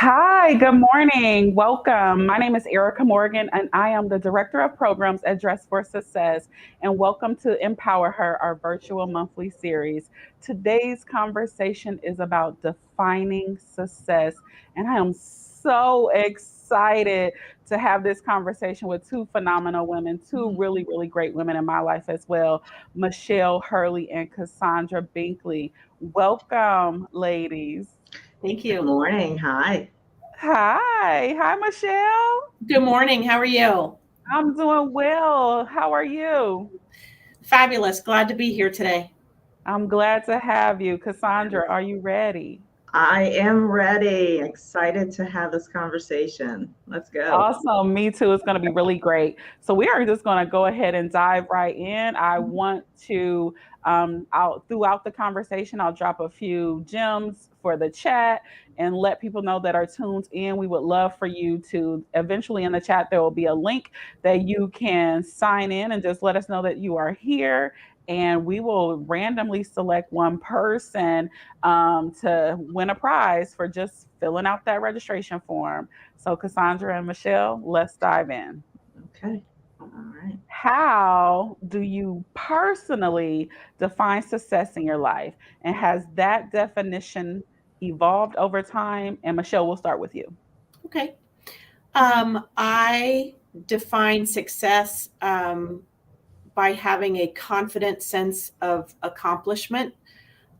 Hi, good morning. Welcome. My name is Erica Morgan, and I am the Director of Programs at Dress for Success. And welcome to Empower Her, our virtual monthly series. Today's conversation is about defining success, and I am so excited to have this conversation with two phenomenal women, two really, really great women in my life as well, Michelle Hurley and Cassandra Binkley. Welcome, ladies. Thank Good you. morning. Hi. Hi, Michelle. Good morning. How are you? I'm doing well. How are you? Fabulous. Glad to be here today. I'm glad to have you. Cassandra, are you ready? I am ready. Excited to have this conversation. Let's go. Awesome. Me too. It's going to be really great. So we are just going to go ahead and dive right in. I want to, out throughout the conversation, I'll drop a few gems for the chat and let people know that are tuned in. We would love for you to eventually in the chat, there will be a link that you can sign in and just let us know that you are here. And we will randomly select one person to win a prize for just filling out that registration form. So, Cassandra and Michelle, let's dive in. Okay. All right. How do you personally define success in your life? And has that definition evolved over time? And Michelle, we'll start with you. Okay. I define success by having a confident sense of accomplishment.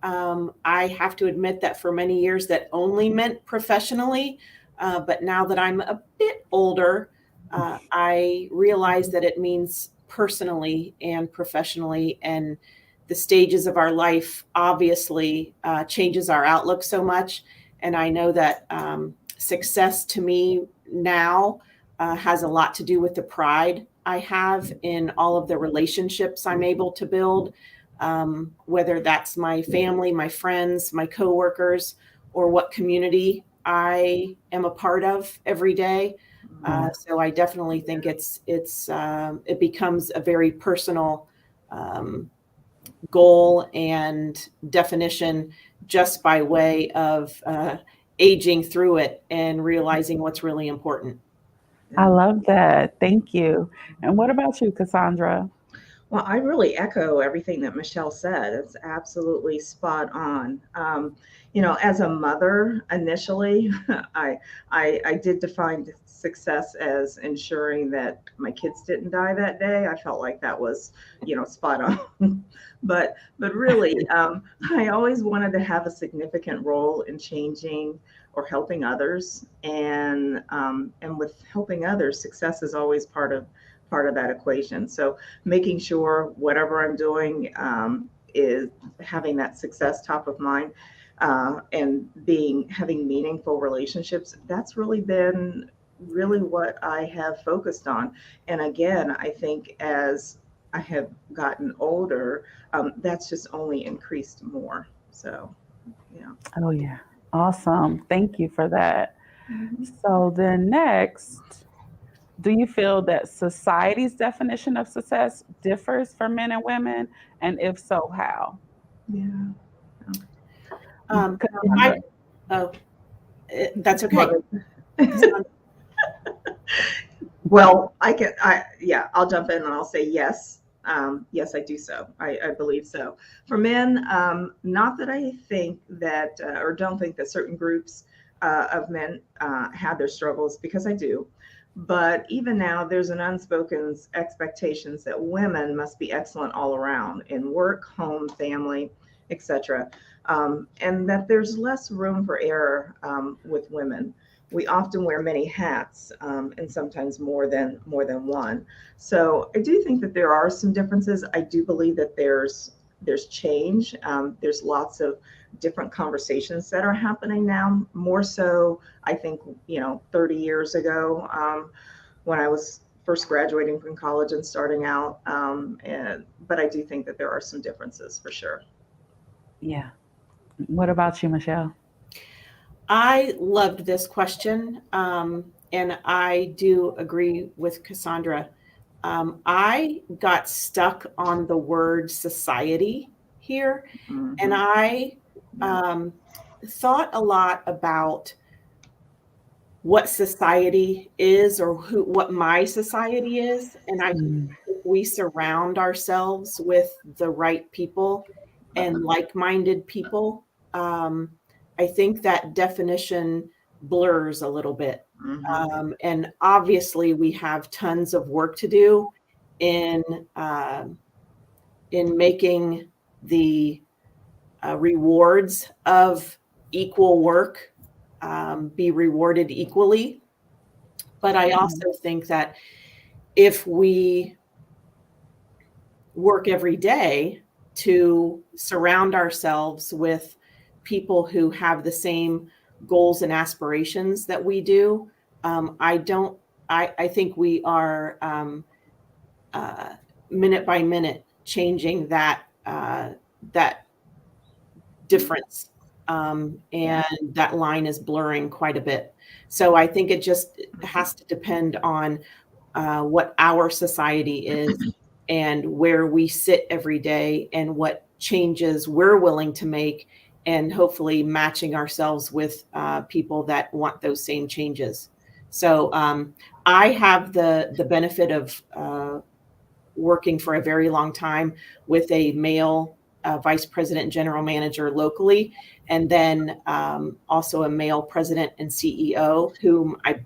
I have to admit that for many years that only meant professionally, but now that I'm a bit older, I realize that it means personally and professionally, and the stages of our life obviously changes our outlook so much. And I know that success to me now has a lot to do with the pride I have in all of the relationships I'm able to build, whether that's my family, my friends, my coworkers, or what community I am a part of every day. So I definitely think it becomes a very personal um, goal and definition just by way of aging through it and realizing what's really important. I Yeah. love that. Thank you. And what about you, Cassandra? Well, I really echo everything that Michelle said. It's absolutely spot on. As a mother, initially, I did define success as ensuring that my kids didn't die that day. I felt like that was, spot on. but really, I always wanted to have a significant role in changing or helping others, and with helping others, success is always part of that equation. So making sure whatever I'm doing is having that success top of mind, and being having meaningful relationships. That's really what I have focused on. And again, I think as I have gotten older, that's just only increased more. So, yeah. Oh, yeah. Awesome. Thank you for that. Mhm. So, then next, do you feel that society's definition of success differs for men and women? And if so, how? Yeah. I Cassandra. oh, that's okay. Well, Cassandra. Well, yeah, I'll jump in and I'll say yes. Yes, I do so. I believe so. For men, not that I think that, or don't think that certain groups of men have their struggles, because I do. But even now, there's an unspoken expectations that women must be excellent all around in work, home, family, etc., and that there's less room for error with women. We often wear many hats, and sometimes more than one. So I do think that there are some differences. I do believe that there's change. There's lots of different conversations that are happening now, more so I think 30 years ago, when I was first graduating from college and starting out. But I do think that there are some differences for sure. Yeah. What about you, Michelle? I loved this question, and I do agree with Cassandra. I got stuck on the word society here, and Hmm. I Yeah. um, thought a lot about what society is, or what my society is. And if we surround ourselves with the right people and like-minded people, I think that definition blurs a little bit. And obviously we have tons of work to do in making the rewards of equal work be rewarded equally. But I also think that if we work every day to surround ourselves with people who have the same goals and aspirations that we do, I think we are minute by minute changing that difference. And that line is blurring quite a bit. So I think it just has to depend on what our society is and where we sit every day and what changes we're willing to make, and hopefully matching ourselves with people that want those same changes. So I have the benefit of working for a very long time with a male vice president and general manager locally, and then also a male president and CEO, whom I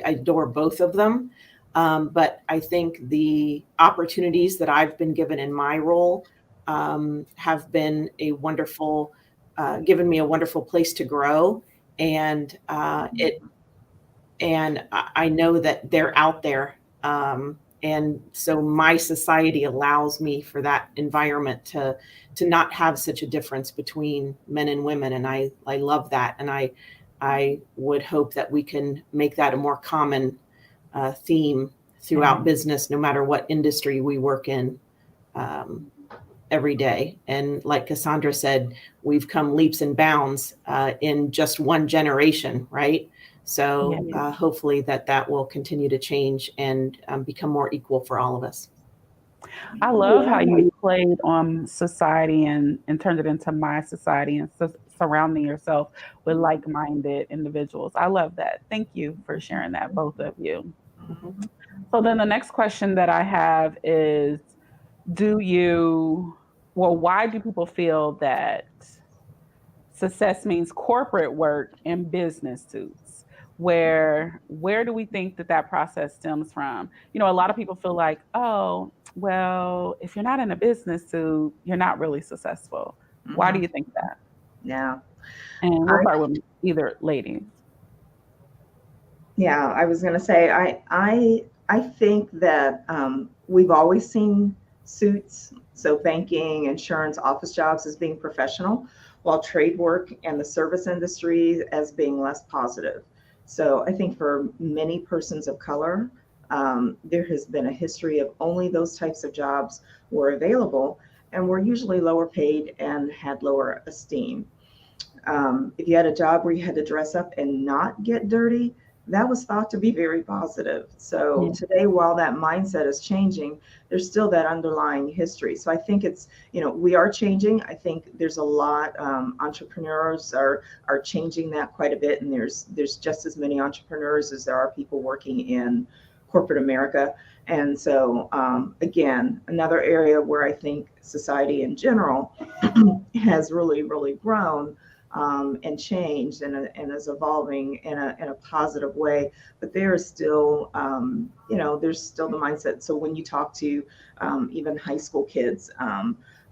adore both of them. But I think the opportunities that I've been given in my role have been given me a wonderful place to grow, and I know that they're out there. And so my society allows me for that environment to not have such a difference between men and women. And I love that. And I would hope that we can make that a more common theme throughout business, no matter what industry we work in every day. And like Cassandra said, we've come leaps and bounds in just one generation, right? So hopefully that will continue to change and become more equal for all of us. I love how you played on society and turned it into my society, and surrounding yourself with like-minded individuals. I love that. Thank you for sharing that, both of you. So then the next question that I have is, why do people feel that success means corporate work and business suits? Where do we think that process stems from? A lot of people feel like, oh, well, if you're not in a business suit, you're not really successful. Why do you think that? Yeah. And we'll start with either ladies. Yeah, I was going to say, I think that we've always seen suits, so banking, insurance, office jobs as being professional, while trade work and the service industry as being less positive. So I think for many persons of color, there has been a history of only those types of jobs were available, and were usually lower paid and had lower esteem. If you had a job where you had to dress up and not get dirty, that was thought to be very positive. So today, while that mindset is changing, there's still that underlying history. So I think it's, we are changing. I think there's a lot, entrepreneurs are changing that quite a bit. And there's just as many entrepreneurs as there are people working in corporate America. And so, again, another area where I think society in general has really, really grown and changed and is evolving in a positive way. But there is still, there's still the mindset. So when you talk to even high school kids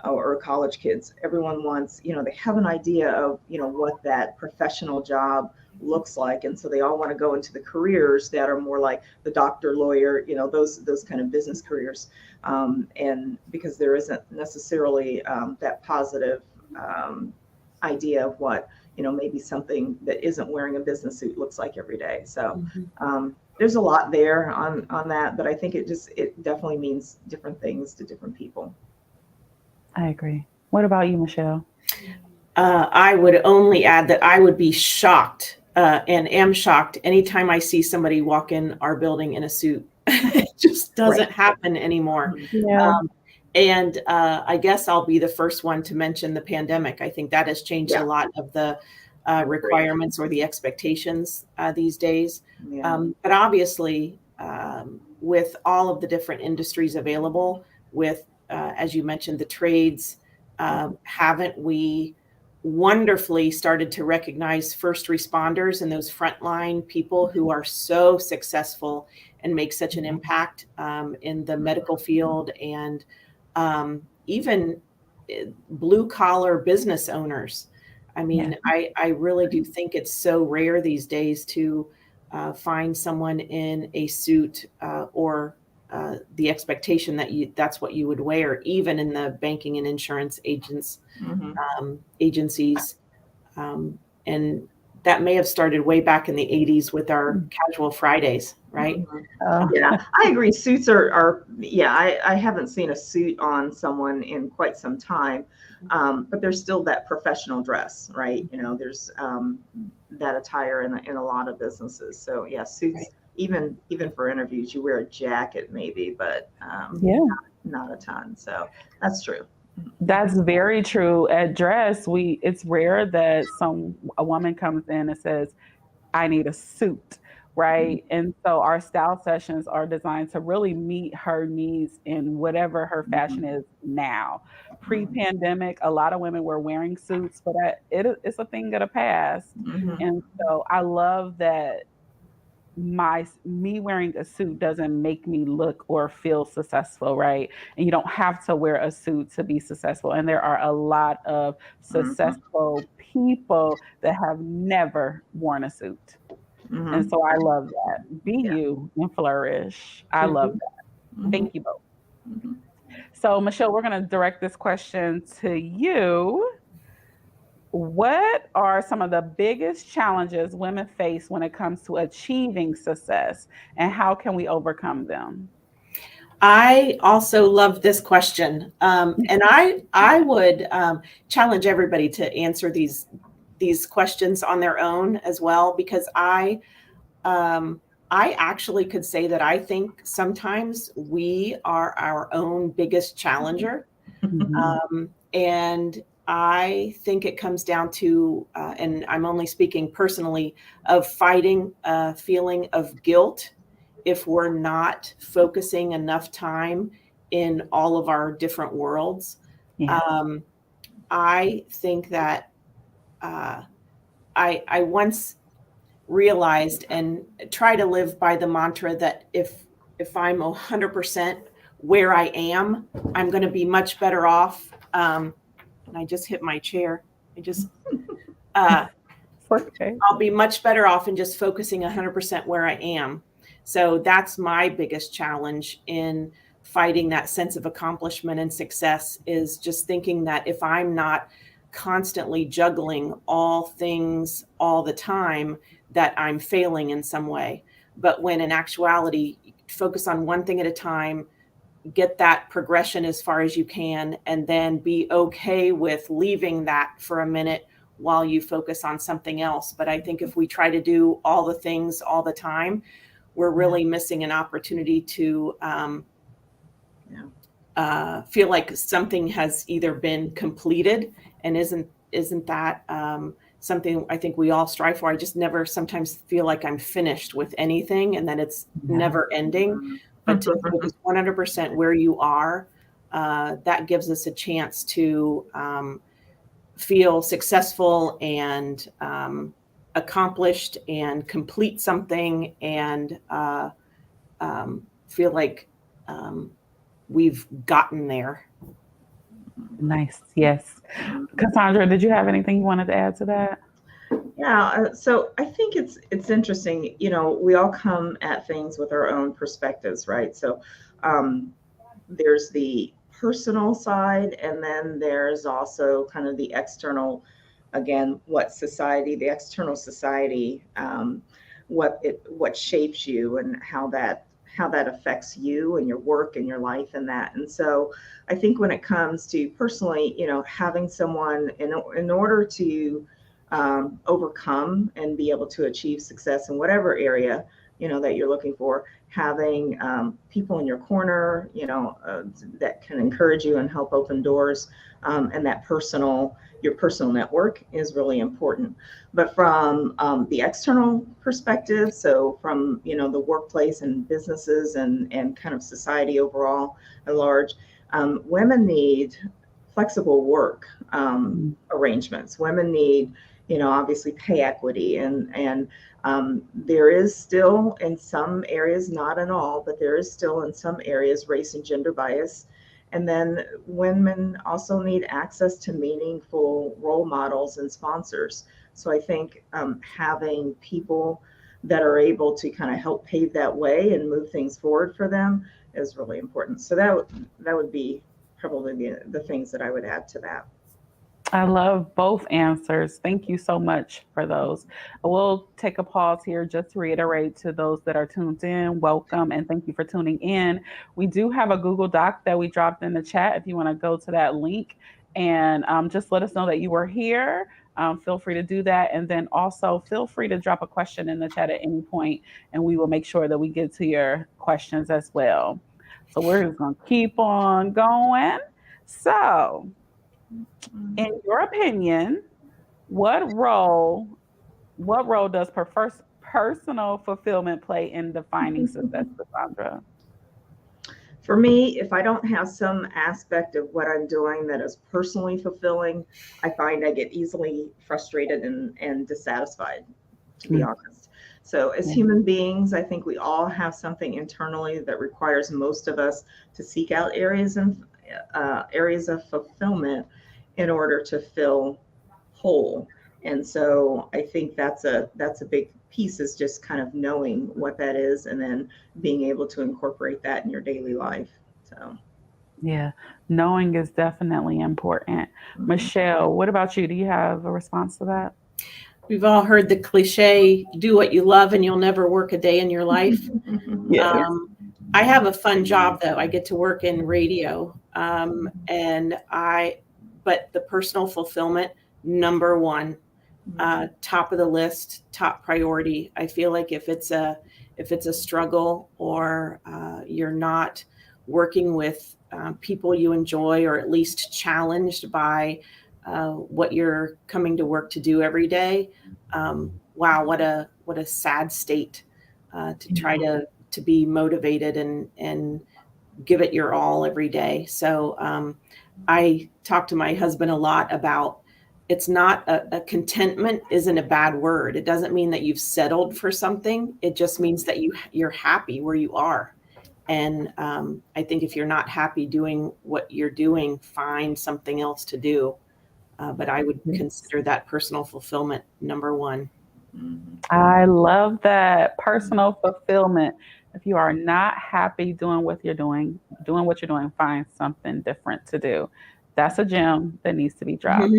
or college kids, everyone wants, they have an idea of, what that professional job looks like. And so they all want to go into the careers that are more like the doctor, lawyer, those kind of business careers. And because there isn't necessarily that positive idea of what maybe something that isn't wearing a business suit looks like every day. So there's a lot there on that, but I think it definitely means different things to different people. I agree. What about you, Michelle? I would only add that I would be shocked and am shocked anytime I see somebody walk in our building in a suit. It just doesn't happen anymore. And I guess I'll be the first one to mention the pandemic. I think that has changed a lot of the requirements or the expectations these days. Yeah. But obviously, with all of the different industries available, with, as you mentioned, the trades, haven't we wonderfully started to recognize first responders and those frontline people who are so successful and make such an impact in the medical field, and even blue collar business owners? I mean, I really do think it's so rare these days to find someone in a suit or the expectation that that's what you would wear, even in the banking and insurance agencies. And that may have started way back in the 80s with our casual Fridays, right? Yeah, I agree. Suits are I haven't seen a suit on someone in quite some time, but there's still that professional dress, right? You know, there's that attire in a lot of businesses. So yeah, suits, right. Even for interviews, you wear a jacket maybe, but not a ton. So that's true. That's very true. At dress, it's rare that a woman comes in and says, I need a suit, right? And so our style sessions are designed to really meet her needs in whatever her fashion is now. Pre-pandemic, a lot of women were wearing suits, but it's a thing of the past. And so I love that me wearing a suit doesn't make me look or feel successful, right? And you don't have to wear a suit to be successful. And there are a lot of successful people that have never worn a suit. And so I love that. Be you and flourish. I love that. Thank you both. So Michelle, we're going to direct this question to you. What are some of the biggest challenges women face when it comes to achieving success, and how can we overcome them? I also love this question. And I would challenge everybody to answer these questions on their own as well, because I actually could say that I think sometimes we are our own biggest challenger. And I think it comes down to, and I'm only speaking personally, of fighting a feeling of guilt if we're not focusing enough time in all of our different worlds. I think that I once realized and try to live by the mantra that if I'm 100% where I am, I'm going to be much better off. And I just hit my chair. I'll be much better off in just focusing 100% where I am. So that's my biggest challenge in fighting that sense of accomplishment and success, is just thinking that if I'm not constantly juggling all things all the time, that I'm failing in some way. But when in actuality, focus on one thing at a time, get that progression as far as you can, and then be okay with leaving that for a minute while you focus on something else. But I think if we try to do all the things all the time, we're really missing an opportunity to feel like something has either been completed, and isn't that something I think we all strive for. I just never sometimes feel like I'm finished with anything and that it's never ending. But to focus 100% where you are, that gives us a chance to feel successful and accomplished and complete something, and feel like we've gotten there. Nice. Yes. Cassandra, did you have anything you wanted to add to that? Yeah. So I think it's interesting. You know, we all come at things with our own perspectives, right? So there's the personal side, and then there's also kind of the external, again, the external society, what shapes you and how that affects you and your work and your life and that. And so I think when it comes to personally, you know, having someone in order to overcome and be able to achieve success in whatever area, that you're looking for. Having people in your corner, that can encourage you and help open doors, and that your personal network is really important. But from the external perspective, so from the workplace and businesses and kind of society overall at large, women need flexible work arrangements. Women need, obviously pay equity, and there is still in some areas, not in all, but there is still in some areas race and gender bias. And then women also need access to meaningful role models and sponsors. So I think having people that are able to kind of help pave that way and move things forward for them is really important. So that would be probably the things that I would add to that. I love both answers. Thank you so much for those. We'll take a pause here just to reiterate to those that are tuned in, welcome and thank you for tuning in. We do have a Google Doc that we dropped in the chat. If you want to go to that link and just let us know that you were here, feel free to do that. And then also feel free to drop a question in the chat at any point, and we will make sure that we get to your questions as well. So we're just going to keep on going. So, in your opinion, what role does personal fulfillment play in defining success, Cassandra? For me, if I don't have some aspect of what I'm doing that is personally fulfilling, I find I get easily frustrated and dissatisfied, to be honest. So as human beings, I think we all have something internally that requires most of us to seek out areas of fulfillment in order to feel whole. And so I think that's a big piece, is just kind of knowing what that is and then being able to incorporate that in your daily life. So yeah, knowing is definitely important. Michelle, what about you? Do you have a response to that? We've all heard the cliche, do what you love and you'll never work a day in your life. Yes. I have a fun job though. I get to work in radio. But the personal fulfillment, number one, top of the list, top priority. I feel like if it's a struggle, or you're not working with people you enjoy, or at least challenged by what you're coming to work to do every day, wow, what a sad state to try to be motivated and give it your all every day. So I talk to my husband a lot about, it's not a contentment isn't a bad word. It doesn't mean that you've settled for something. It just means that you're happy where you are. And I think if you're not happy doing what you're doing, find something else to do. But I would consider that personal fulfillment number one. I love that. Personal fulfillment. If you are not happy doing what you're doing, find something different to do. That's a gem that needs to be dropped.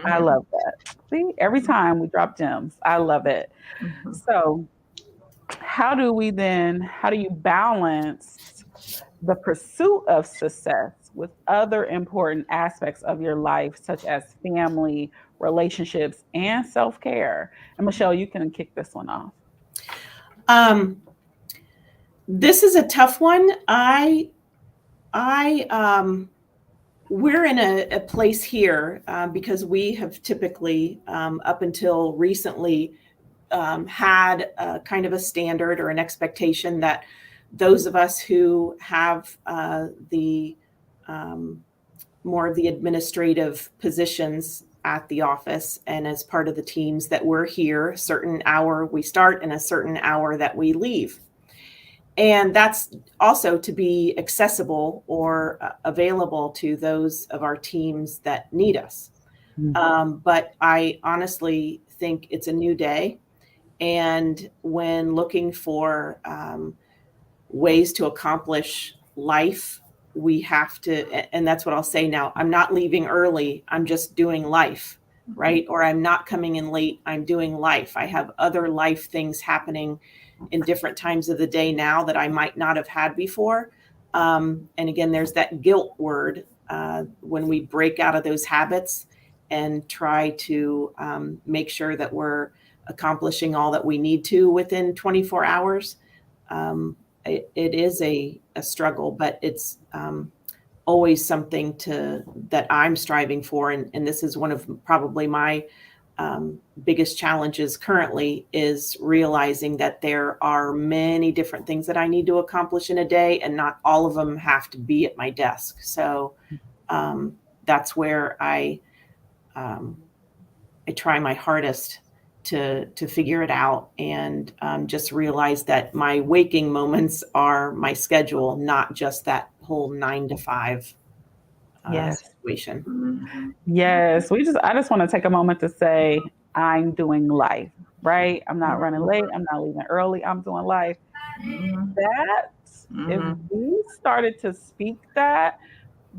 I love that. See, every time we drop gems, I love it. So how do you balance the pursuit of success with other important aspects of your life, such as family, relationships, and self-care? And Michelle, you can kick this one off. This is a tough one. We're in a place here because we have typically, up until recently, had a kind of a standard or an expectation that those of us who have the more of the administrative positions at the office and as part of the teams, that we're here, a certain hour we start and a certain hour that we leave. And that's also to be accessible or available to those of our teams that need us. But I honestly think it's a new day. And when looking for ways to accomplish life, we have to, and that's what I'll say now, I'm not leaving early, I'm just doing life, right? Or I'm not coming in late, I'm doing life. I have other life things happening in different times of the day now that I might not have had before. And again, there's that guilt word when we break out of those habits and try to make sure that we're accomplishing all that we need to within 24 hours. It is a struggle, but it's always something that I'm striving for. And this is one of probably my biggest challenges currently, is realizing that there are many different things that I need to accomplish in a day, and not all of them have to be at my desk. So that's where I try my hardest to figure it out, and just realize that my waking moments are my schedule, not just that whole 9 to 5 Yes. situation. Mhm. Yes. I just want to take a moment to say, I'm doing life, right? I'm not running late. I'm not leaving early. I'm doing life. Mhm. That, if Mhm. we started to speak that,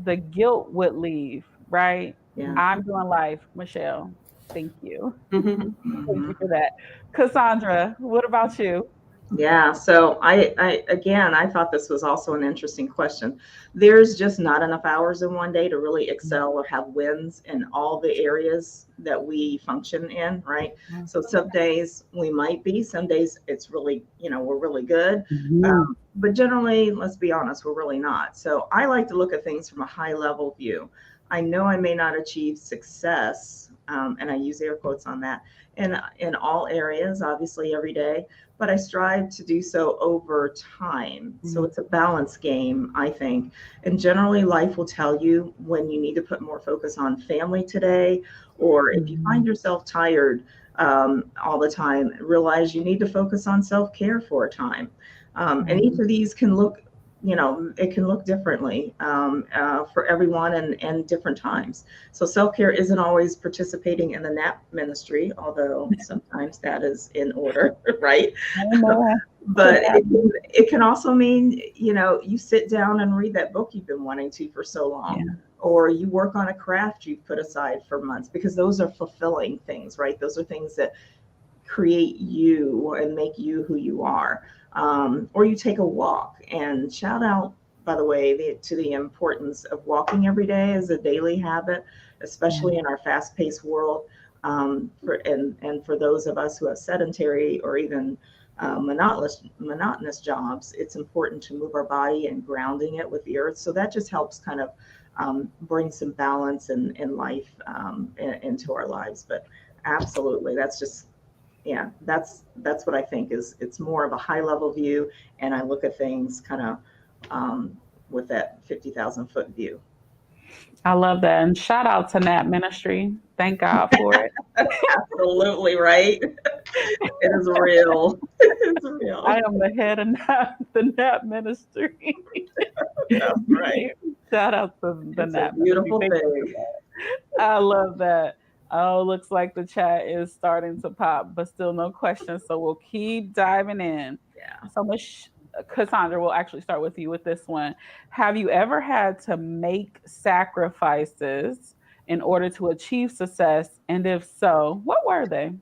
the guilt would leave, right? Yeah. I'm doing life. Michelle, thank you. Mhm. Thank you Mhm. for that. Cassandra, what about you? Yeah, so I again, I thought this was also an interesting question. There's just not enough hours in one day to really excel or have wins in all the areas that we function in, right? So some days we might be, some days it's really, we're really good. Mhm. But generally, let's be honest, we're really not. So I like to look at things from a high level view. I know I may not achieve success, and I use air quotes on that, in all areas, obviously every day, but I strive to do so over time. So it's a balance game, I think. And generally, life will tell you when you need to put more focus on family today, or if you find yourself tired all the time, realize you need to focus on self care for a time. And each of these can look, it can look differently for everyone and different times. So self care isn't always participating in the nap ministry, although sometimes that is in order, right? Amen. But it can also mean, you sit down and read that book you've been wanting to for so long, Yeah. or you work on a craft you've put aside for months, because those are fulfilling things, right? Those are things that create you and make you who you are. Or you take a walk. And shout out, by the way, to the importance of walking every day as a daily habit, especially in our fast-paced world. And for those of us who have sedentary or even monotonous jobs, it's important to move our body and grounding it with the earth. So that just helps kind of bring some balance in life into our lives. But absolutely, that's just, yeah, that's what I think is, it's more of a high level view, and I look at things kind of with that 50,000 foot view. I love that. And shout out to Nat Ministry. Thank God for it. Absolutely right. It is real. It's I real. am the head of the Nat Ministry. That's right. Shout out to the It's a Nat Ministry. beautiful Thank you for thing. that. I love that. Oh, looks like the chat is starting to pop, but still no questions. So we'll keep diving in. Yeah. So, Cassandra, we'll actually start with you with this one. Have you ever had to make sacrifices in order to achieve success? And if so, what were they?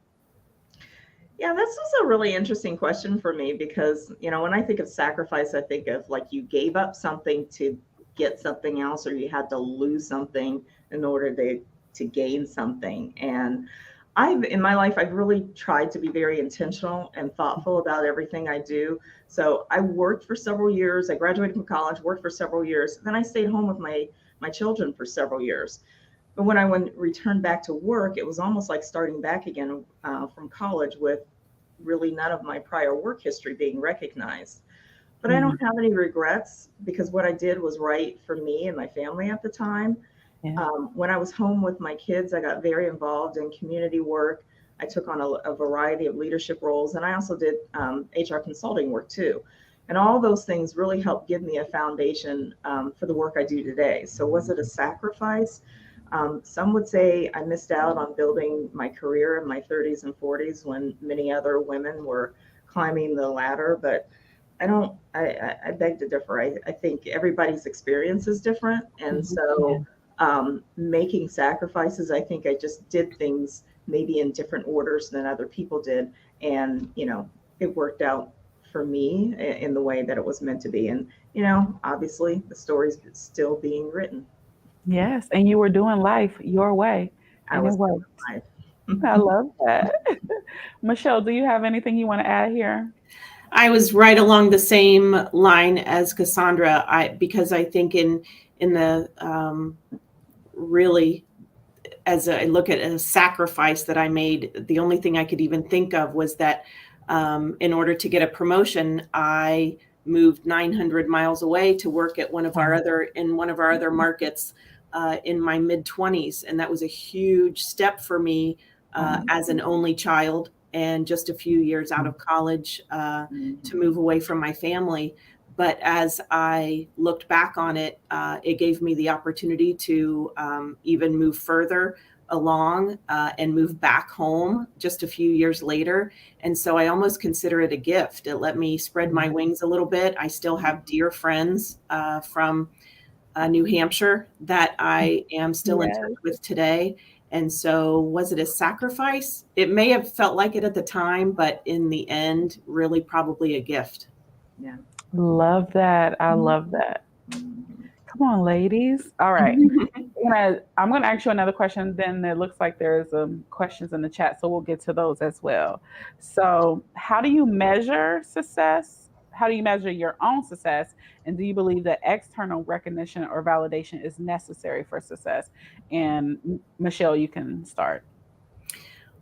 Yeah, this is a really interesting question for me, because, when I think of sacrifice, I think of like you gave up something to get something else, or you had to lose something in order to gain something. And in my life, I've really tried to be very intentional and thoughtful about everything I do. So I worked for several years. I graduated from college, worked for several years. Then I stayed home with my children for several years. But when I returned back to work, it was almost like starting back again from college, with really none of my prior work history being recognized. But I Mm, don't have any regrets, because what I did was right for me and my family at the time. yeah. When I was home with my kids, I got very involved in community work. I took on a variety of leadership roles, and I also did HR consulting work too. And all those things really helped give me a foundation for the work I do today. So, was it a sacrifice? Some would say I missed out on building my career in my 30s and 40s when many other women were climbing the ladder. But I don't, I beg to differ. I think everybody's experience is different. And Yeah. so making sacrifices, I think I just did things maybe in different orders than other people did. And, it worked out for me in the way that it was meant to be. And, obviously the story's still being written. Yes. And you were doing life your way, I and it was worked. alive. I love that. Michelle, do you have anything you want to add here? I was right along the same line as Cassandra. Because I think in the really, as I look at a sacrifice that I made, the only thing I could even think of was that in order to get a promotion, I moved 900 miles away to work at one of our other markets in my mid-20s, and that was a huge step for me as an only child and just a few years out of college to move away from my family. But as I looked back on it, it gave me the opportunity to even move further along and move back home just a few years later. And so I almost consider it a gift. It let me spread my wings a little bit. I still have dear friends from New Hampshire that I am still in touch with today. And so was it a sacrifice? It may have felt like it at the time, but in the end, really probably a gift. Yeah. Love that. I love that. Come on, ladies. All right. I'm going to ask you another question. Then it looks like there's questions in the chat, so we'll get to those as well. So, how do you measure success? How do you measure your own success? And do you believe that external recognition or validation is necessary for success? And Michelle, you can start.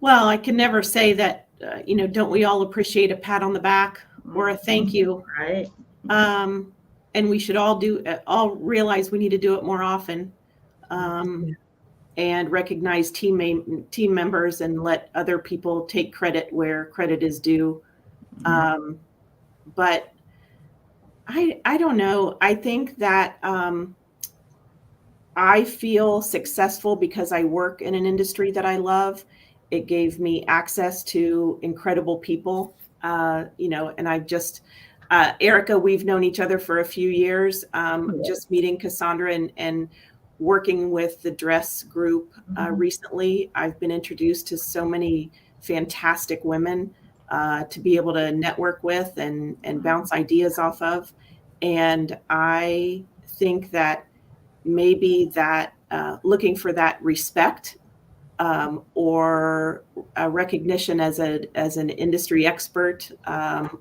Well, I can never say that, don't we all appreciate a pat on the back or a thank you? Right. And we should all realize we need to do it more often. And recognize team members and let other people take credit where credit is due. But I don't know. I think that I feel successful because I work in an industry that I love. It gave me access to incredible people, and I've just, Erica, we've known each other for a few years. Just meeting Cassandra and working with the dress group recently, I've been introduced to so many fantastic women to be able to network with and bounce ideas off of. And I think that maybe that looking for that respect or a recognition as an industry expert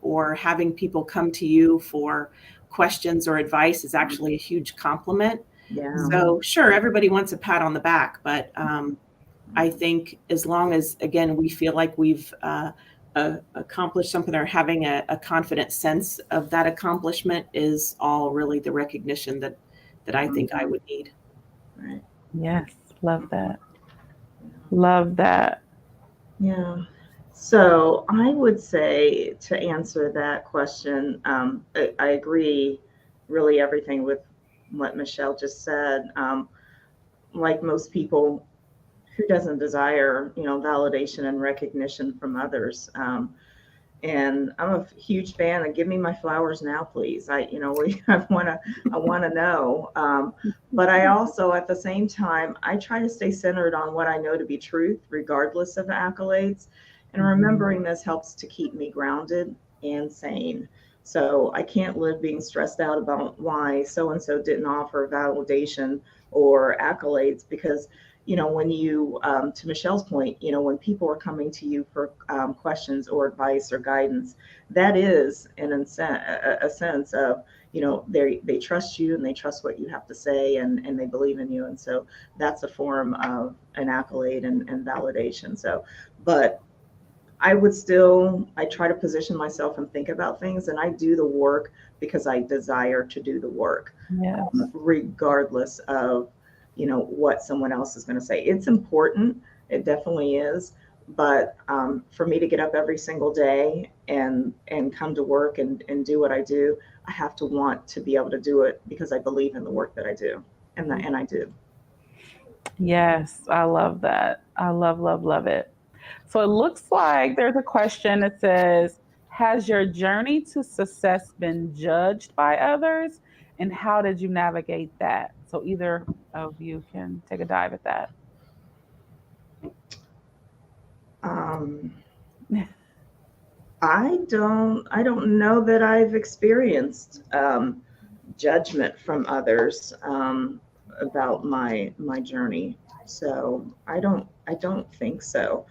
or having people come to you for questions or advice is actually a huge compliment. Yeah. So sure, everybody wants a pat on the back, but I think as long as, again, we feel like we've accomplished something or having a confident sense of that accomplishment is all really the recognition that I think I would need. Right. Yes. Love that. Love that. Yeah. So I would say, to answer that question, I agree really everything with what Michelle just said. Like most people, who doesn't desire, validation and recognition from others? And I'm a huge fan of give me my flowers now, please. I want to know. But I also, at the same time, I try to stay centered on what I know to be truth, regardless of the accolades. And remembering this helps to keep me grounded and sane. So I can't live being stressed out about why so-and-so didn't offer validation or accolades, because when you, to Michelle's point, when people are coming to you for questions or advice or guidance, that is a sense of, they trust you and they trust what you have to say, and they believe in you. And so that's a form of an accolade and validation. So, but I try to position myself and think about things, and I do the work because I desire to do the work, regardless of, what someone else is going to say. It's important. It definitely is. But for me to get up every single day and come to work and do what I do, I have to want to be able to do it because I believe in the work that I do. And I do. Yes, I love that. I love it. So it looks like there's a question that says, has your journey to success been judged by others? And how did you navigate that? So either of you can take a dive at that. I don't know that I've experienced judgment from others about my journey. So I don't think so.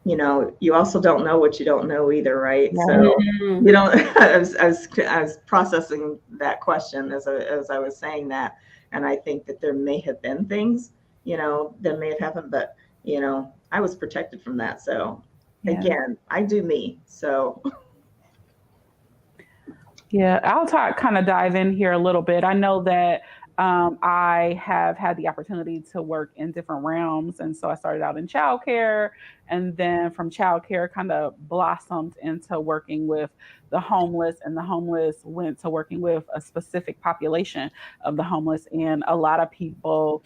you also don't know what you don't know either, right? Yeah. So, Mhm. I was processing that question as I was saying that, and I think that there may have been things, that may have happened, but I was protected from that. So, Yeah. again, I do me. So, Yeah, I'll kind of dive in here a little bit. I know that I have had the opportunity to work in different realms. And so I started out in childcare, and then from childcare, kind of blossomed into working with the homeless. And the homeless went to working with a specific population of the homeless. And a lot of people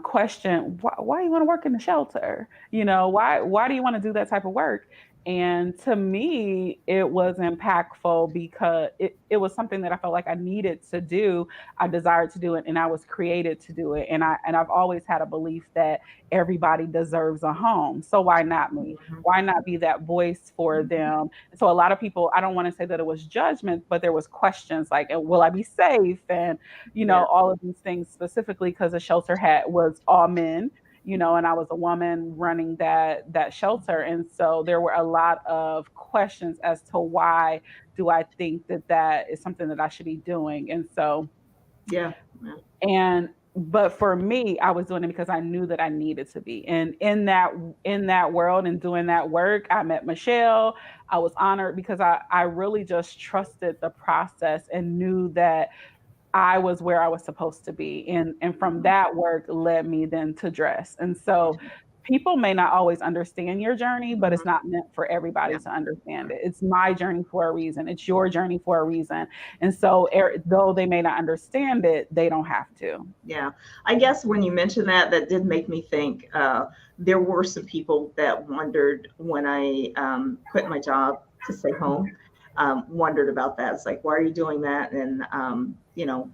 question why you want to work in the shelter, why do you want to do that type of work. And to me it was impactful because it was something that I felt like I needed to do. I desired to do it, and I was created to do it. And I've always had a belief that everybody deserves a home, so why not me? Why not be that voice for them? So a lot of people, I don't want to say that it was judgment, but there was questions like, will I be safe? And yeah, all of these things, specifically because the shelter was all men, and I was a woman running that shelter. And so there were a lot of questions as to why do I think that that is something that I should be doing. And so, yeah, yeah, and but for me, I was doing it because I knew that I needed to be. And in that world and doing that work, I met Michelle. I was honored because I really just trusted the process and knew that I was where I was supposed to be. And from that work led me then to dress. And so people may not always understand your journey, but it's mhm, not meant for everybody yeah. to understand it. It's my journey for a reason. It's your journey for a reason. And so though they may not understand it, they don't have to. Yeah, I guess when you mentioned that, that did make me think. There were some people that wondered when I quit my job to stay home. Wondered about that. It's like, why are you doing that? And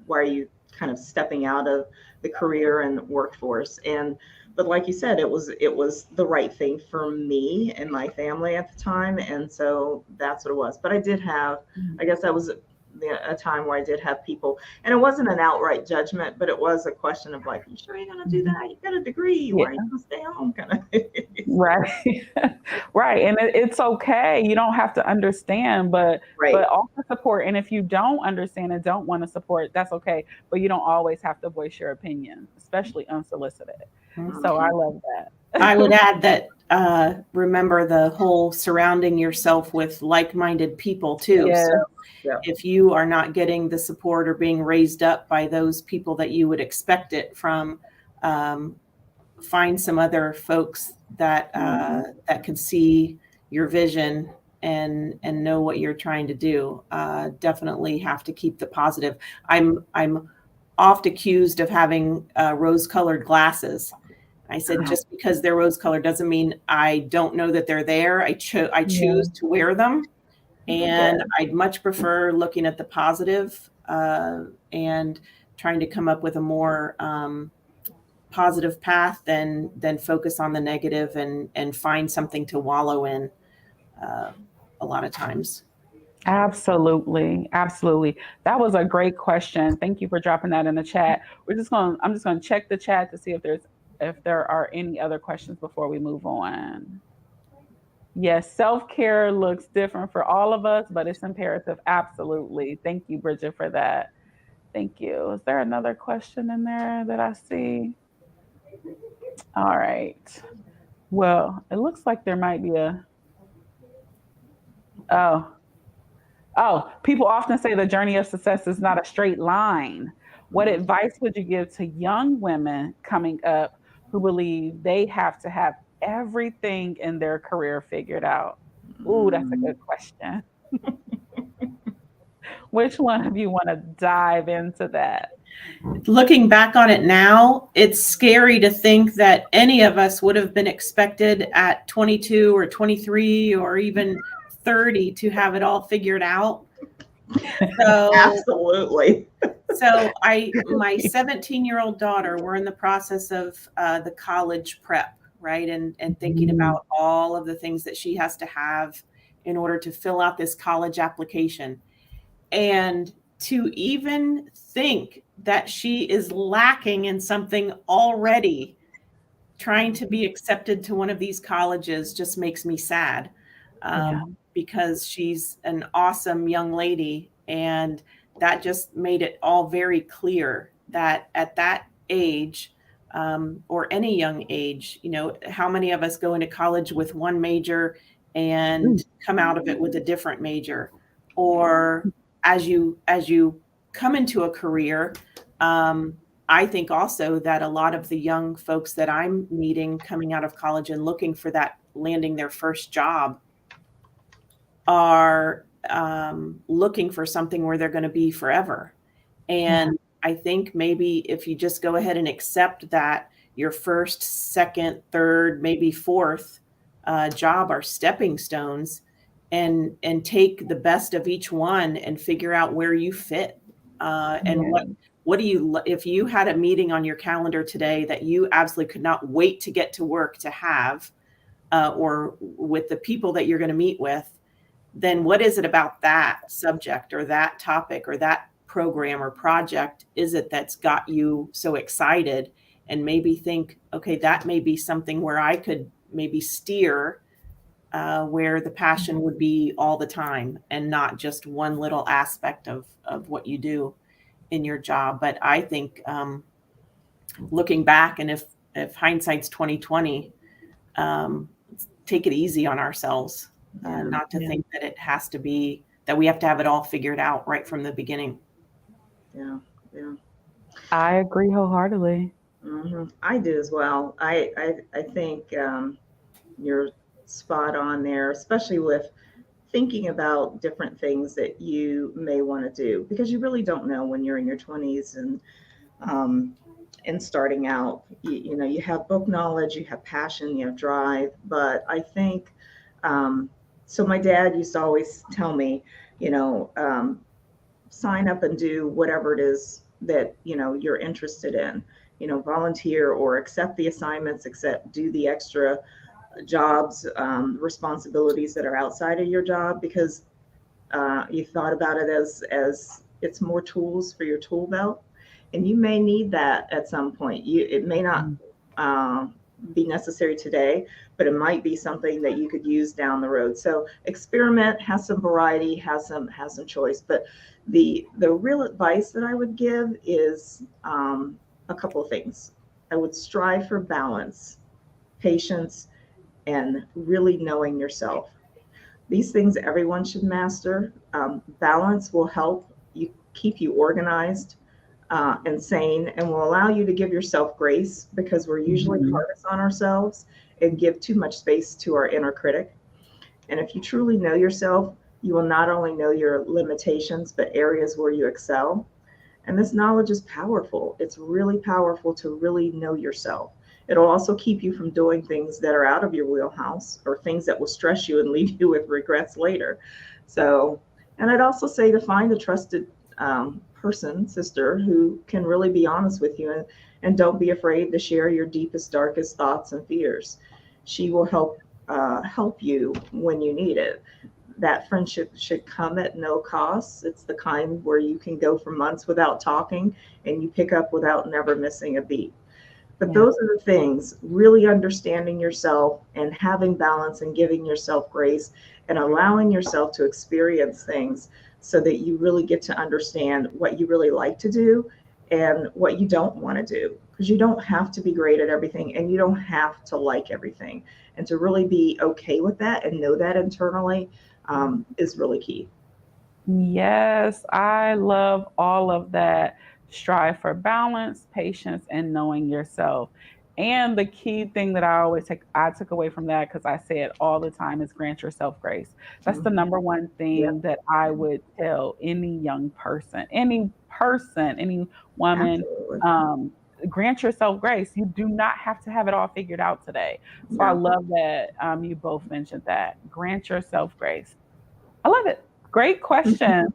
why are you kind of stepping out of the career and workforce? And but like you said, it was the right thing for me and my family at the time, and so that's what it was. But I did have, I guess that was a time where I did have people, and it wasn't an outright judgment, but it was a question of like, you sure you're going to do Mhm. that? You got a degree. Yeah. Why are you going to stay home? Kind of. Right. Right. And it's okay. You don't have to understand, but Right. offer support. And if you don't understand and don't want to support, that's okay. But you don't always have to voice your opinion, especially unsolicited. So I Mhm. love I that. would add that remember the whole surrounding yourself with like-minded people too. So Yes. Yeah. if you are not getting the support or being raised up by those people that you would expect it from, um, find some other folks that Mhm. that can see your vision and know what you're trying to do. Definitely have to keep the positive. I'm oft accused of having rose-colored glasses. I said just because they're rose-colored doesn't mean I don't know that they're there. I Yeah. choose to wear them, Yeah. and I'd much prefer looking at the positive, and trying to come up with a more positive path than focus on the negative and find something to wallow in uh, a lot of times. Absolutely. Absolutely. That was a great question. Thank you for dropping that in the chat. I'm just gonna check the chat to see if there are any other questions before we move on. Yes, self-care looks different for all of us, but it's imperative. Absolutely. Thank you, Bridget, for that. Thank you. Is there another question in there that I see? All right. Well, it looks like there might be oh, people often say the journey of success is not a straight line. What Mhm. advice would you give to young women coming up who believe they have to have everything in their career figured out? Ooh, that's a Mm. good question. Which one of you want to dive into that? Looking back on it now, it's scary to think that any of us would have been expected at 22 or 23 or even 30 to have it all figured out. So Absolutely. my 17-year-old daughter, we're in the process of the college prep, right? And thinking Mm, about all of the things that she has to have in order to fill out this college application. And to even think that she is lacking in something already trying to be accepted to one of these colleges just makes me sad, because she's an awesome young lady. And that just made it all very clear that at that age, or any young age, how many of us go into college with one major and come out of it with a different major? Or as you come into a career, I think also that a lot of the young folks that I'm meeting coming out of college and looking for that, landing their first job, are looking for something where they're going to be forever. And I think maybe if you just go ahead and accept that your first, second, third, maybe fourth job are stepping stones, and take the best of each one and figure out where you fit. And what do you, if you had a meeting on your calendar today that you absolutely could not wait to get to work to have, or with the people that you're going to meet with, then what is it about that subject or that topic or that program or project is it that's got you so excited, and maybe think, okay, that may be something where I could maybe steer, where the passion would be all the time and not just one little aspect of what you do in your job. But I think, looking back, and if hindsight's 2020, take it easy on ourselves, not to think that it has to be, that we have to have it all figured out right from the beginning. Yeah. I agree wholeheartedly. I do as well. I think you're spot on there, especially with thinking about different things that you may want to do, because you really don't know when you're in your 20s and starting out. You have book knowledge, you have passion, you have drive. But I think, so my dad used to always tell me, sign up and do whatever it is that you're interested in, volunteer or accept the assignments, do the extra jobs, responsibilities that are outside of your job, because you thought about it as it's more tools for your tool belt, and you may need that at some point. It may not be necessary today, but it might be something that you could use down the road. So experiment, has some variety, has some choice. But the real advice that I would give is a couple of things. I would strive for balance, patience, and really knowing yourself. These things everyone should master. Balance will help you keep you organized and sane, and will allow you to give yourself grace, because we're usually hardest on ourselves and give too much space to our inner critic. And if you truly know yourself, you will not only know your limitations, but areas where you excel. And this knowledge is powerful. It's really powerful to really know yourself. It'll also keep you from doing things that are out of your wheelhouse, or things that will stress you and leave you with regrets later. So, and I'd also say to find a trusted person, sister, who can really be honest with you, and don't be afraid to share your deepest, darkest thoughts and fears. She will help you when you need it. That friendship should come at no cost. It's the kind where you can go for months without talking, and you pick up without never missing a beat. But those are the things: really understanding yourself and having balance and giving yourself grace and allowing yourself to experience things, so that you really get to understand what you really like to do and what you don't want to do. Because you don't have to be great at everything, and you don't have to like everything. And to really be okay with that and know that internally is really key. Yes, I love all of that. Strive for balance, patience, and knowing yourself. And the key thing that I took away from that, because I say it all the time, is grant yourself grace. That's the number one Yep, thing that I would tell any young person, any woman. absolutely. Um, Grant yourself grace. You do not have to have it all figured out today. So I No. love that you both mentioned that. Grant yourself grace. I love it. Great question.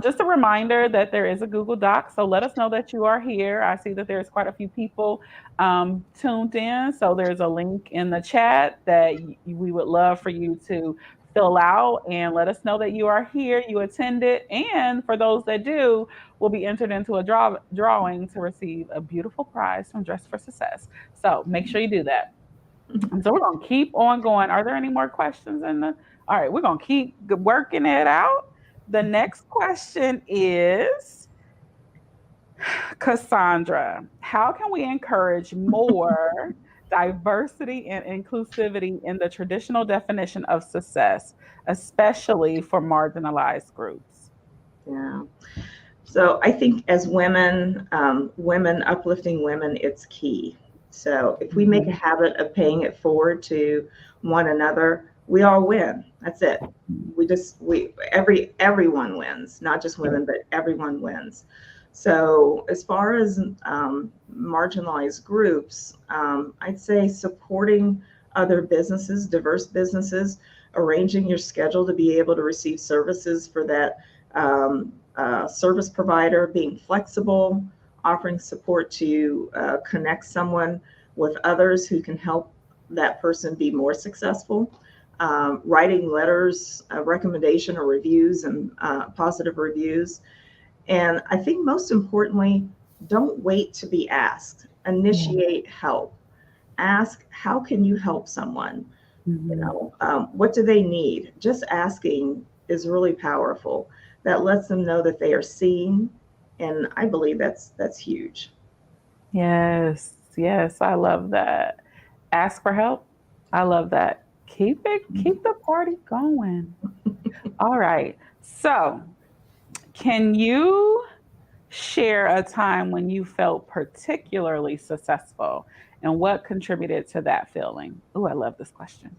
Just a reminder that there is a Google Doc, so let us know that you are here. I see that there's quite a few people tuned in, so there's a link in the chat that we would love for you to fill out and let us know that you are here, you attended. And for those that do, will be entered into a drawing to receive a beautiful prize from Dress for Success. So make sure you do that. And so we're going to keep on going. Are there any more questions all right, we're going to keep working it out. The next question is, Cassandra, how can we encourage more diversity and inclusivity in the traditional definition of success, especially for marginalized groups? Yeah. So I think as women, uplifting women, it's key. So if we make a habit of paying it forward to one another, we all win. That's it. Everyone wins, not just women, but everyone wins. So as far as marginalized groups, I'd say supporting other businesses, diverse businesses, arranging your schedule to be able to receive services for that service provider, being flexible, offering support to connect someone with others who can help that person be more successful, writing letters, recommendation or reviews and positive reviews. And I think most importantly, don't wait to be asked. Initiate help. Ask, how can you help someone? What do they need? Just asking is really powerful. That lets them know that they are seen, and I believe that's huge. Yes, I love that. Ask for help. I love that. Keep the party going. All right. So, can you share a time when you felt particularly successful and what contributed to that feeling? Oh, I love this question.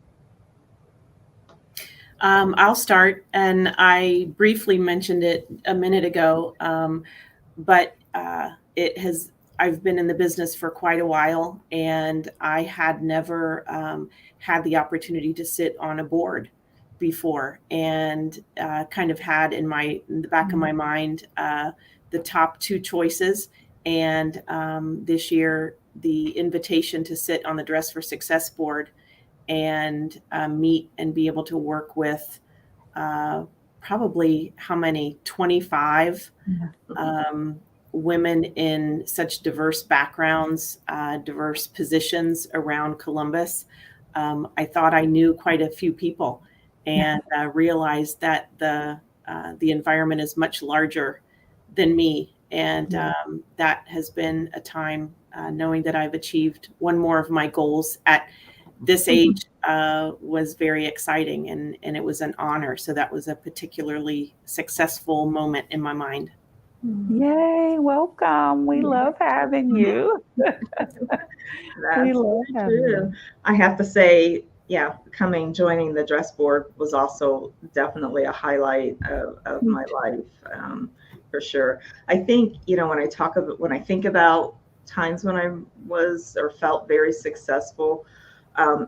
I'll start, and I briefly mentioned it a minute ago, but I've been in the business for quite a while, and I had never had the opportunity to sit on a board before, and kind of had in the back of my mind the top two choices, and this year the invitation to sit on the Dress for Success board and meet and be able to work with probably 25 women in such diverse backgrounds, diverse positions around Columbus. I thought I knew quite a few people, and realized that the environment is much larger than me. And that has been a time knowing that I've achieved one more of my goals at this age was very exciting, and it was an honor. So that was a particularly successful moment in my mind. Yay, welcome. We love having you. That's true. I have to say, joining the dress board was also definitely a highlight of my life, for sure. I think, when I think about times when I was or felt very successful,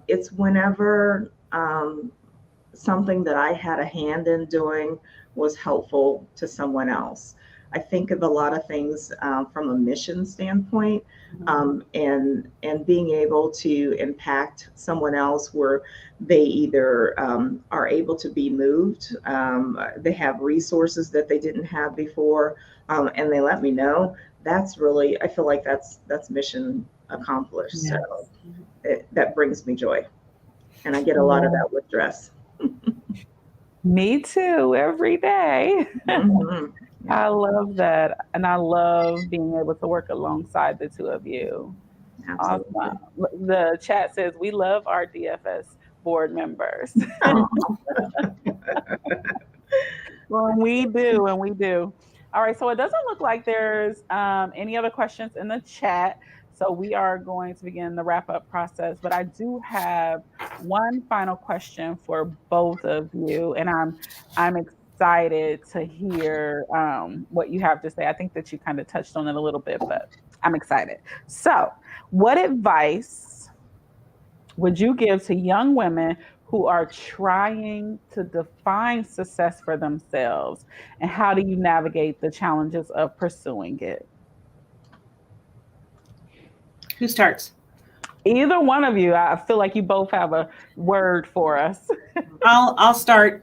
it's whenever something that I had a hand in doing was helpful to someone else. I think of a lot of things from a mission standpoint, and being able to impact someone else where they either are able to be moved, they have resources that they didn't have before, and they let me know. That's really, I feel like that's mission accomplished. Yes. So that brings me joy, and I get a lot of that with dress. Me too, every day. I love that. And I love being able to work alongside the two of you. Absolutely. Awesome. The chat says we love our DFS board members. Well, we do. All right. So it doesn't look like there's any other questions in the chat. So we are going to begin the wrap-up process. But I do have one final question for both of you. And I'm excited to hear what you have to say. I think that you kind of touched on it a little bit, but I'm excited. So what advice would you give to young women who are trying to define success for themselves? And how do you navigate the challenges of pursuing it? Who starts? Either one of you, I feel like you both have a word for us. I'll start.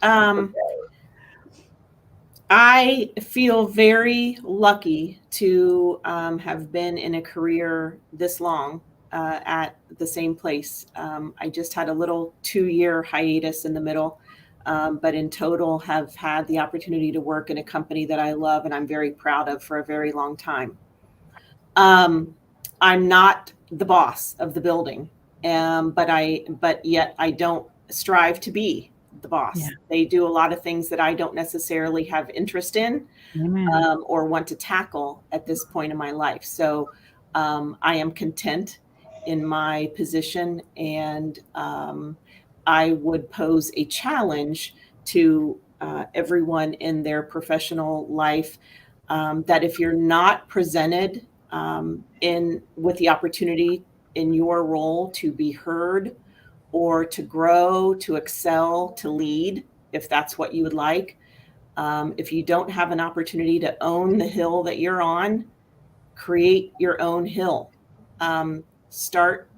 I feel very lucky to have been in a career this long at the same place. I just had a little 2-year hiatus in the middle, but in total have had the opportunity to work in a company that I love and I'm very proud of for a very long time. I'm not the boss of the building, but yet I don't strive to be the boss. Yeah. They do a lot of things that I don't necessarily have interest in or want to tackle at this point in my life. So I am content in my position, and I would pose a challenge to everyone in their professional life that if you're not presented with the opportunity in your role to be heard or to grow, to excel, to lead, if that's what you would like. If you don't have an opportunity to own the hill that you're on, create your own hill. Start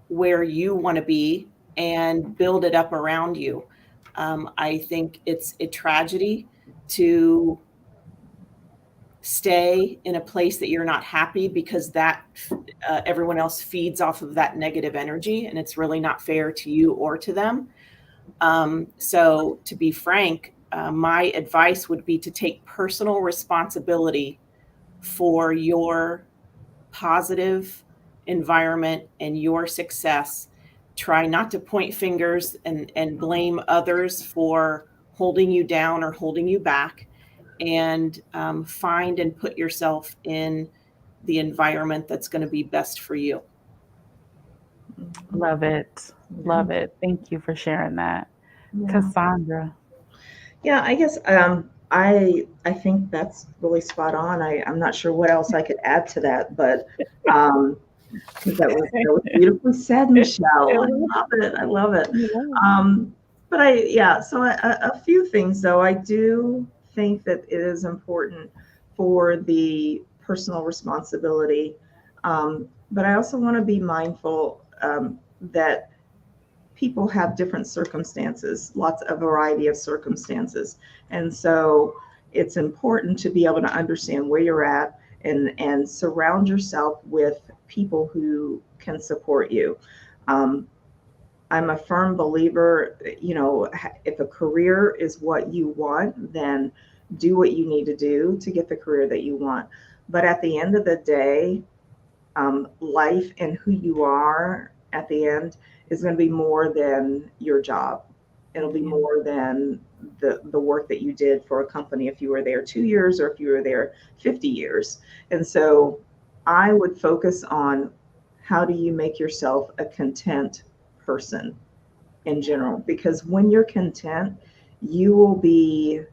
where you want to be and build it up around you. I think it's a tragedy to stay in a place that you're not happy because that everyone else feeds off of that negative energy, and it's really not fair to you or to them. So to be frank, my advice would be to take personal responsibility for your positive environment and your success. Try not to point fingers and blame others for holding you down or holding you back, and find and put yourself in the environment that's going to be best for you. Love it. Love it. Thank you for sharing that. Cassandra. Yeah, I guess I think that's really spot on. I'm not sure what else I could add to that, but because that was beautifully said, Michelle. I love it. I love it. So a few things though. I do think that it is important for the personal responsibility, but I also want to be mindful that people have different circumstances, a variety of circumstances. And so it's important to be able to understand where you're at and surround yourself with people who can support you. I'm a firm believer, if a career is what you want, then do what you need to do to get the career that you want. But at the end of the day, life and who you are at the end is going to be more than your job. It'll be more than the work that you did for a company if you were there 2 years or if you were there 50 years. And so I would focus on how do you make yourself a content person in general, because when you're content, you will be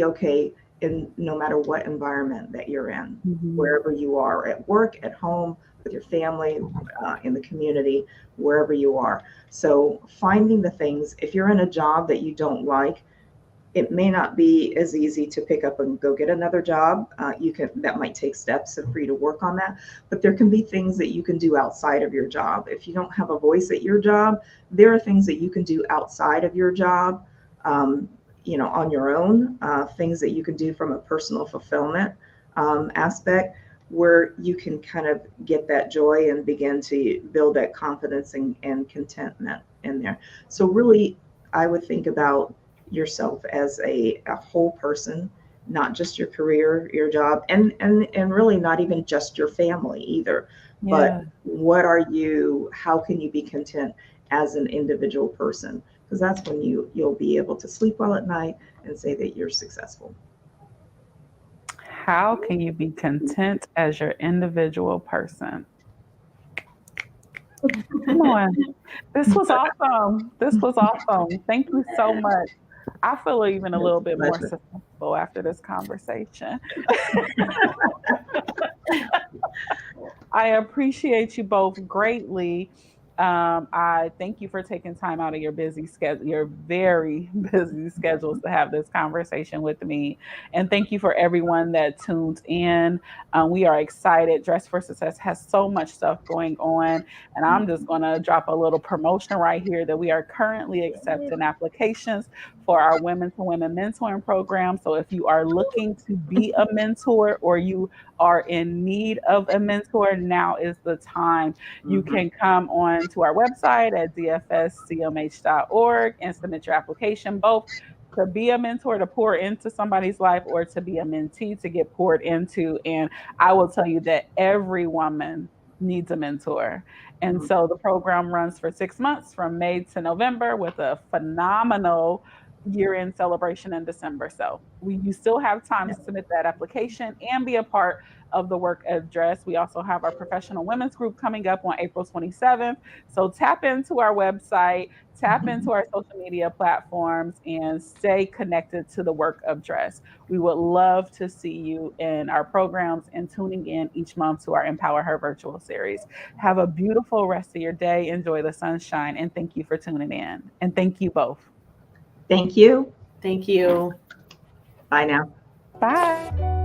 okay in no matter what environment that you're in, wherever you are, at work, at home, with your family, in the community, wherever you are. So finding the things, if you're in a job that you don't like, it may not be as easy to pick up and go get another job. That might take steps for you to work on that, but there can be things that you can do outside of your job. If you don't have a voice at your job, there are things that you can do outside of your job, on your own, things that you can do from a personal fulfillment aspect, where you can kind of get that joy and begin to build that confidence and contentment in there. So really, I would think about yourself as a whole person, not just your career, your job, and really not even just your family either. But how can you be content as an individual person? Because that's when you'll be able to sleep well at night and say that you're successful. How can you be content as your individual person? Come on. This was awesome. Thank you so much. I feel even a little bit more successful after this conversation. I appreciate you both greatly. I thank you for taking time out of your busy schedule, your very busy schedules, to have this conversation with me. And thank you for everyone that tuned in. We are excited. Dress for Success has so much stuff going on. And I'm just going to drop a little promotion right here that we are currently accepting applications for our Women to Women mentoring program. So if you are looking to be a mentor or you are in need of a mentor, now is the time. You can come on to our website at dfscmh.org and submit your application, both to be a mentor to pour into somebody's life or to be a mentee to get poured into. And I will tell you that every woman needs a mentor. And so the program runs for 6 months from May to November with a phenomenal year-end celebration in December. So you still have time to submit that application and be a part of the work of dress. We also have our professional women's group coming up on April 27th. So tap into our website, tap into our social media platforms, and stay connected to the work of dress. We would love to see you in our programs and tuning in each month to our Empower Her virtual series. Have a beautiful rest of your day. Enjoy the sunshine. And thank you for tuning in. And thank you both. Thank you. Thank you. Bye now. Bye.